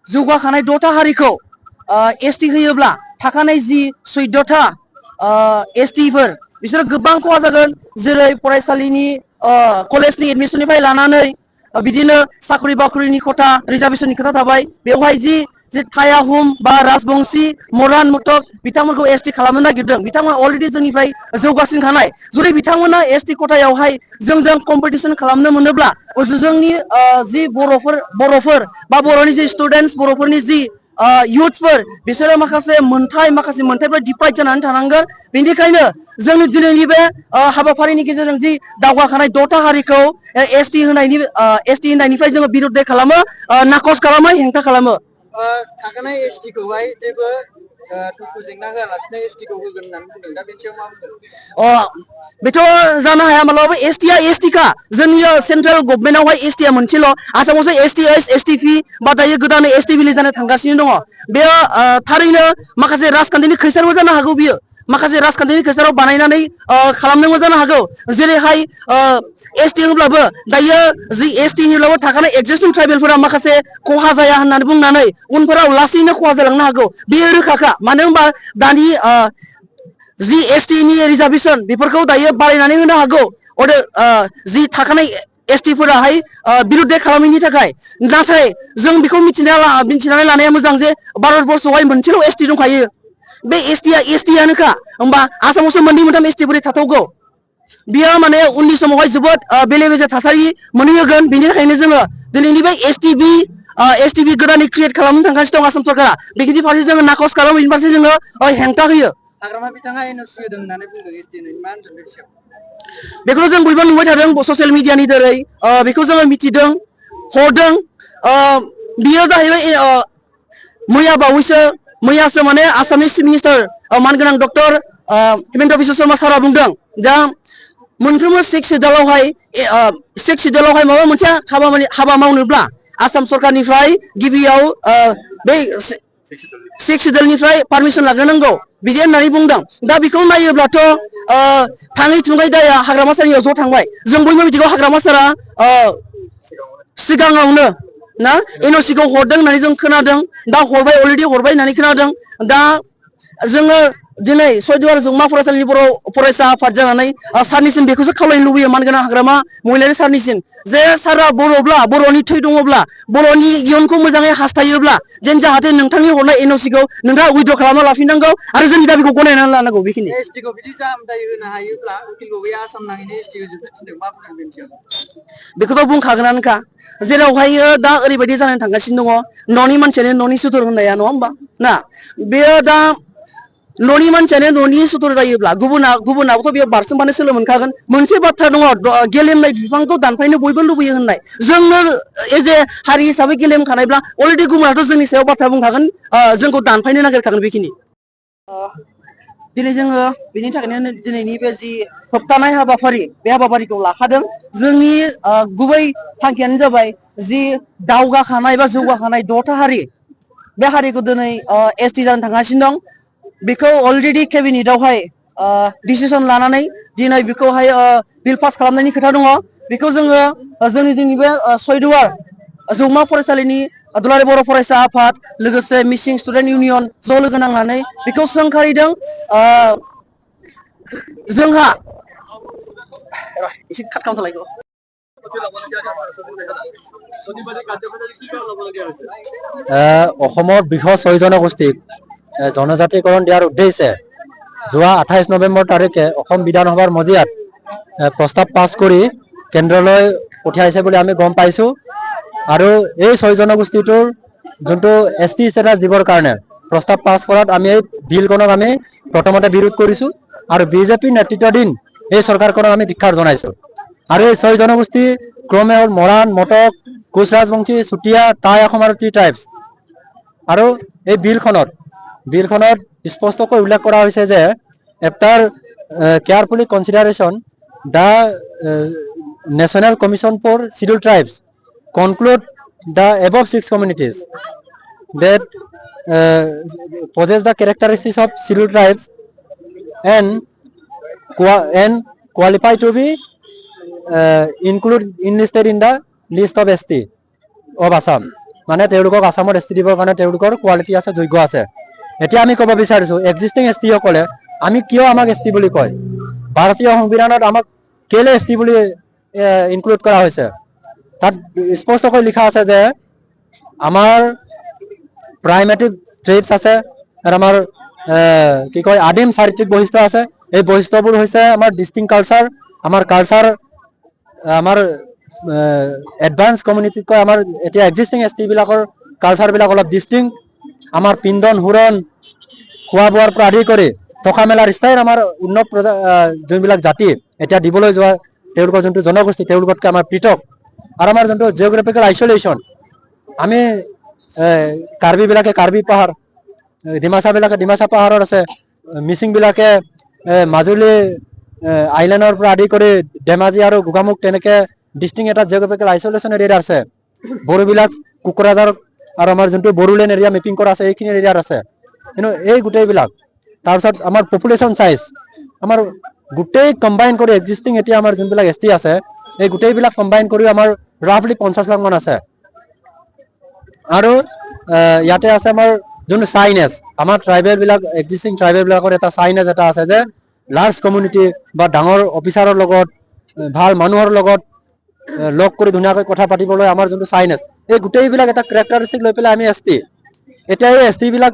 जौगाखानाय 6टा हारिखौ एसटी होयोब्ला थाखानाय जि 14टा एसटीफोर बिसोरो गोबां खहा जागोन। जेरै फरायसालिनि कलेजनि एडमिसननिफ्राय लानानै बिदिनो साख्रि बाख्रिनि खथा रिजार्भेशननि खोथा थाबाय। बेवहाय जि थायाहुम बा राजबंशी मरान मटक बिथांमोनखौ एसटी खालामनो नागिरदों। बिथांमोना अलरेडि जोंनिफ्राय जौगासिनखानाय। जुदि बिथांमोना एसटी खथायावहाय जोंजों कम्पिटिशन खालामनो मोनोब्ला जोंनि जि बर'फोर बा बर'नि जि स्टुडेन्टस बर'फोरनि जि इयुथफोर बिसोरो माखासे मोनथायफोर डिप्राइड जानानै थानांगोन। बेनिखायनो जोंनि दिनैनि बे हाबाफारिनि गेजेरजों जि दावगाखानाय 6टा हारिखौ एसटी होनायनिफ्राय जोङो बिरुद्ध खालामो, नाकस खालामो, हेंथा खालामो। थाखानाय एसटी खौहाय जेबो दुखु जेंना होआलासिनो एसटी खौ होगोन होननानै बुंदों। दा बेनि सायाव मा बुंदों? बेथ' जानो हाया। मालाबाबो एसटीआ एसटीखा। जोंनि सेन्ट्रेल गभर्नमेन्टआवहाय एसटीआ मोनसेल'। आसामावसो एसटी एस एसटी पि बा दायो गोदानै एसटी भिलेज जानो थांगासिनो दङ। बेयो थारैनो माखासे राजखान्थिनि खैसारबो जानो हागौ। बियो माखासे राजखान्थिनि खैसाराव बानायनानै खालामदोंबो जानो हागौ। जेरैहाय एसटी होब्लाबो दायो जि एसटी होब्लाबो थाखानाय एक्जिस्टिं ट्राइबेलफोरा माखासे खहा जाया होननानै बुंनानै उनफोराव लासैनो खहा जालांनो हागौ। बेयो रोखाखा। मानो होनबा दानि जि एसटीनि रिजार्भेशन बेफोरखौ दायो बारायनानै होनो हागौ। जि थाखानाय एसटीफोराहाय बिरुद्ध खालामैनि थाखाय। नाथाय जों बेखौ मिथिनानै लानाया मोजां जे भारतबर्षआवहाय मोनसेल' एसटी दंखायो। बे एसटीआ एसटीआनोखा। होमबा आसामावसो मोननै मोनथाम एसटी बोरै थाथावगौ? बियो माने उननि समावहाय जोबोद बेले बेजे थासारि मोनहैहोगोन। बेनि थाखायनो जोङो दिनैनि बे एसटीबी गोदानै क्रियेट खालामनो थांगासिनो दं आसाम सरकारा। बेनि फारसे जोङो नाकस खालामो, बेनि फारसे जोङो हेंथा होयो। हाग्रामा बिथाङा एनअसि होदों होननानै बुंदों एसटी होनायनि मा होनदों बेनि सायाव? बेखौ जों बयबो नुबाय थादों ससियेल मिडियानि दारै। बेखौ जोङो मिथिदों, हरदों। बियो जाहैबाय मैयासो माने आसामनि चिफ मिनिस्टार मानगोनां डक्टर हिमन्त बिश्व शर्मा सारा बुंदों दा मोनफ्रोमबो सिक्स सिडुलावहाय माबा मोनसे हाबा मावनोब्ला आसाम सरकारनिफ्राय गिबियाव बै सिक्स सिडुलनिफ्राय पारमिसन लाग्रोनांगौ बिदि होननानै बुंदों। दा बेखौ नायोब्लाथ' थाङै थुङै दाया हाग्रामा सारियाव ज' थांबाय। जों बयबो मिथिगौ हाग्रामा सारा सिगाङावनो ना एनअसिखौ हरदों होननानै जों खोनादों। दा हरबाय, अलरेडि हरबाय होननानै खोनादों। दा जोङो दिनै सयदुवार जौमा फरायसालिनि बर' फरायसा आफाद जानानै सारनिसिम बेखौसो खावलायनो लुबैयो, मानगोनां हाग्रामा महिलारि सारनिसिम, जे सारा बर'नि थै दङब्ला, बर'नि इयुनखौ मोजाङै हास्थायोब्ला जेन जाहाथे नोंथांनि हरनाय एनअसिखौ नोंथाङा उइद्र' खालामना लाफिननांगौ आरो जोंनि दाबिखौ गनायनानै लानांगौ। बेखिनि एसटीखौ बिदि जाहामदाय होनो हायोब्ला उकिल गगैया आसाम नाङैनो एसटी होजोबनो थिनदों। मा बुंदों बेनि सायाव? बेखौथ' बुंखागोनानोखा। जेरावहाय दा ओरैबायदि जानानै थांगासिनो दङ, न'नि मानसियानो न'नि सुथुर होननाया, नङा होमबा ना? बेयो दा न'नि मानसियानो न'नि सुथुर जायोब्ला गुबुनाबोथ' बेयाव बारसोमबानो सोलो मोनखागोन। मोनसे बाथ्रा दङ, गेलेमनाय बिफांखौ दानफायनो बयबो लुबैयो होननाय। जोंनो एज ए हारि हिसाबै गेलेमखानायब्ला अलरेडि गुबुनाथ' जोंनि सायाव बाथ्रा बुंखागोन, जोंखौ दानफायनो नागिरखागोन। बेखिनि दिनै जोङो बेनि थाखायनो दिनैनि बे जि होबथानाय हाबाफारि, बे हाबाफारिखौ लाखादों। जोंनि गुबै थांखियानो जाबाय जि दावगाखानाय बा जौगाखानाय 6टा हारि, बे हारिखौ दिनै एसटी जानो थांगासिनो दं। बेखौ अलरेडि केबिनेटआवहाय डिसिसन लानानै दिनै बेखौहाय बिल पास खालामनायनि खोथा दङ। बेखौ जोङो जोंनि बे सयदुवार जौमा फरायसालिनि दुलाराय बर' फरायसा आफाद लोगोसे मिसिं स्टुडेन्ट इउनियन ज' लोगो नांनानै बेखौ सोंखारिदों। जोंहा एसे खाट खालामथलायगौ। অসমৰ বৃহৎ 6 জনগোষ্ঠীক জনজাতিকৰণ দিয়াৰ উদ্দেশ্যে যোৱা 28 নৱেম্বৰ তাৰিখে অসম বিধানসভাৰ মজিয়াত প্ৰস্তাৱ পাছ কৰি কেন্দ্ৰলৈ পঠিয়াইছে বুলি আমি গম পাইছোঁ। আৰু এই 6 জনগোষ্ঠীটোৰ যোনটো এসটি ষ্টেটাছ দিবৰ কাৰণে প্ৰস্তাৱ পাছ কৰাত আমি এই বিলখনক আমি প্ৰথমতে বিৰোধ কৰিছোঁ আৰু বিজেপি নেতৃত্বাধীন এই চৰকাৰখনক আমি ধিক্কাৰ জনাইছোঁ। আৰু এই 6 জনগোষ্ঠী ক্ৰমে হ'ল মৰাণ, মটক, কোচ ৰাজবংশী, চুতীয়া, টাই অসম আৰু টি ট্ৰাইবছ। আৰু এই বিলখনত স্পষ্টকৈ উল্লেখ কৰা হৈছে যে after carefully consideration the national commission for scheduled tribes conclude the above 6 communities that possess the characteristics of scheduled tribes and qualify to be included in the list of ST of Assam. মানে তেওঁলোকক আসামত ST দিবৰ কাৰণে তেওঁলোকৰ quality আছে, যোগ্য আছে। এতিয়া আমি ক'ব বিচাৰিছো এক্সিষ্টিং এছটি সকলে আমি কিয় আমাক এছটি বুলি কয়, ভাৰতীয় সংবিধানত আমাক কেলে এছটি বুলি ইনক্লুড কৰা হৈছে। তাত স্পষ্টকৈ লিখা আছে যে আমাৰ প্ৰাইমেটিভ ট্ৰেডছ আছে আৰু আমাৰ কি কয় আদিম চাৰিত্ৰিক বৈশিষ্ট্য আছে। এই বৈশিষ্ট্যবোৰ হৈছে আমাৰ ডিষ্টিং কালচাৰ, আমাৰ কালচাৰ, আমাৰ এডভান্স কমিউনিটিতকৈ আমাৰ এতিয়া এক্সিষ্টিং এছটি বিলাকৰ কালচাৰবিলাক অলপ ডিষ্টিং। আমাৰ পিন্ধন হুৰণ, খোৱা বোৱাৰ পৰা আদি কৰি থকা মেলাৰ ষ্টাইল আমাৰ উন্নত যোনবিলাক জাতি এতিয়া দিবলৈ যোৱা তেওঁলোকৰ যোনটো জনগোষ্ঠী তেওঁলোকতকৈ আমাৰ পৃথক। আৰু আমাৰ যোনটো জিঅ'গ্ৰাফিকেল আইচলেশ্যন, আমি কাৰ্বিবিলাকে কাৰ্বি পাহাৰ, ডিমাচাবিলাকে ডিমাচা পাহাৰত আছে, মিচিংবিলাকে মাজুলী আইলেণ্ডৰ পৰা আদি কৰি ধেমাজি আৰু গোগামুখ তেনেকে ডিষ্টিং এটা জিঅ'গ্ৰাফিকেল আইচলেশ্যন এৰিয়া আছে। বড়োবিলাক কোকৰাঝাৰ আৰু আমাৰ যোনটো বড়োলেণ্ড এৰিয়া মেপিং কৰা আছে এইখিনি এৰিয়াত আছে। কিন্তু এই গোটেইবিলাক তাৰপিছত আমাৰ পপুলেশ্যন চাইজ আমাৰ গোটেই কম্বাইন কৰি এক্সিষ্টিং এতিয়া আমাৰ যোনবিলাক এছটি আছে এই গোটেইবিলাক কম্বাইন কৰি আমাৰ ৰাফলি 50 লাখ মান আছে। আৰু ইয়াতে আছে আমাৰ যোনটো চাইনেছ, আমাৰ ট্ৰাইবেল বিলাক এক্সিষ্টিং ট্ৰাইবেল বিলাকৰ এটা চাইনেছ এটা আছে যে লাৰ্জ কমিউনিটি বা ডাঙৰ অফিচাৰৰ লগত ভাল মানুহৰ লগত লগ কৰি ধুনীয়াকৈ কথা পাতিবলৈ আমাৰ যোনটো চাইনেছ, এই গোটেইবিলাক এটা কেৰেক্টাৰিষ্টিক লৈ পেলাই আমি এছটি। এতিয়া এই এছটি বিলাক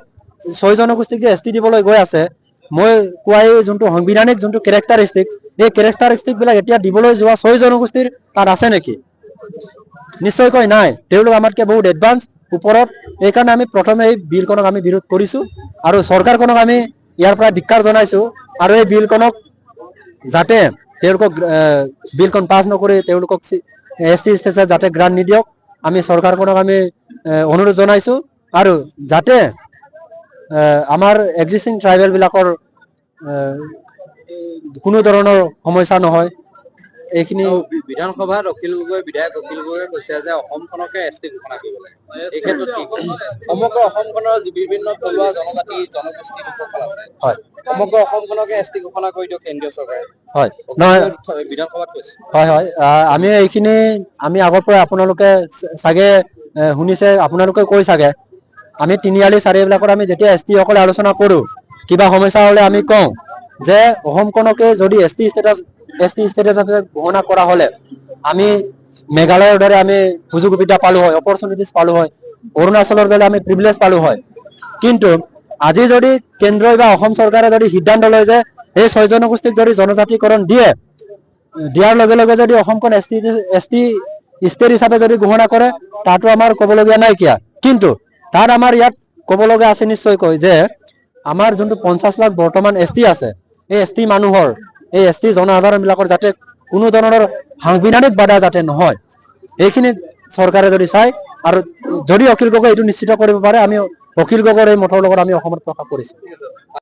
6 জনগোষ্ঠীক যে এছটি দিবলৈ গৈ আছে, মই কোৱা এই যোনটো সাংবিধানিক যোনটো কেৰেক্টাৰিষ্টিক, এই কেৰেক্টাৰিষ্টিক বিলাক এতিয়া দিবলৈ যোৱা 6 জনগোষ্ঠীৰ তাত আছে নেকি? নিশ্চয়কৈ নাই। তেওঁলোক আমাতকৈ বহুত এডভান্স ওপৰত। এইকাৰণে আমি প্ৰথমে এই বিলখনক আমি বিৰোধ কৰিছো আৰু চৰকাৰখনক আমি ইয়াৰ পৰা ধিক্কাৰ জনাইছো। আৰু এই বিলখনক যাতে তেওঁলোকক বিলখন পাছ নকৰি তেওঁলোকক এছটি ষ্টেটাছ যাতে গ্ৰান্ট নিদিয়ক আমি চৰকাৰখনক আমি অনুৰোধ জনাইছো। আৰু যাতে আমাৰ এক্সিষ্টিং ট্ৰাইবেল বিলাকৰ কোনো ধৰণৰ সমস্যা নহয়। এইখিনি বিধানসভাত অখিল গগৈ বিধায়ক অখিল গগৈয়ে কৈছে যে অসমখনকে এছটি ঘোষণা কৰিব লাগে। এই ক্ষেত্ৰত কি সমগ্ৰ অসমখনৰ বিভিন্ন থলুৱা জনজাতি জনগোষ্ঠী লোকসকল আছে, হয় সমগ্ৰ অসমখনকে এছটি ঘোষণা কৰি দিয়ক কেন্দ্ৰীয় চৰকাৰে, হয় নহয় বিধানসভাত কৈছে। হয় হয় আমি এইখিনি আমি আগৰ পৰা আপোনালোকে চাগে শুনিছে, আপোনালোকে কৈ চাগে আমি তিনিআলি চাৰিআলিবিলাকত আমি যেতিয়া এছটি সকলে আলোচনা কৰো কিবা সমস্যা হলে আমি কওঁ যে অসমখনকে যদি এছটি ষ্টেটাছ ঘোষণা কৰা হলে আমি মেঘালয়ৰ দৰে আমি সুযোগ সুবিধা পালো হয়, অপৰচুনিটিজ পালো হয়, অৰুণাচলৰ দৰে আমি প্ৰিভিলেজ পালো হয়। কিন্তু আজি যদি কেন্দ্ৰই বা অসম চৰকাৰে যদি সিদ্ধান্ত লয় যে এই 6 জনগোষ্ঠীক যদি জনজাতিকৰণ দিয়াৰ লগে লগে যদি অসমখন এছটি ষ্টেট হিচাপে যদি ঘোষণা কৰে তাতো আমাৰ ক'বলগীয়া নাইকিয়া। কিন্তু তাত আমাৰ ইয়াত ক'বলগীয়া আছে নিশ্চয়কৈ যে আমাৰ যোনটো 50 লাখ বৰ্তমান এছটি আছে, এই এছটি মানুহৰ এই এছটি জনসাধাৰণ বিলাকৰ যাতে কোনো ধৰণৰ সাংবিধানিক বাধা যাতে নহয়, এইখিনি চৰকাৰে যদি চায় আৰু যদি অখিল গগৈ এইটো নিশ্চিত কৰিব পাৰে আমি অখিল গগৈৰ এই মতৰ লগত আমি অসমত প্ৰকাশ কৰিছো।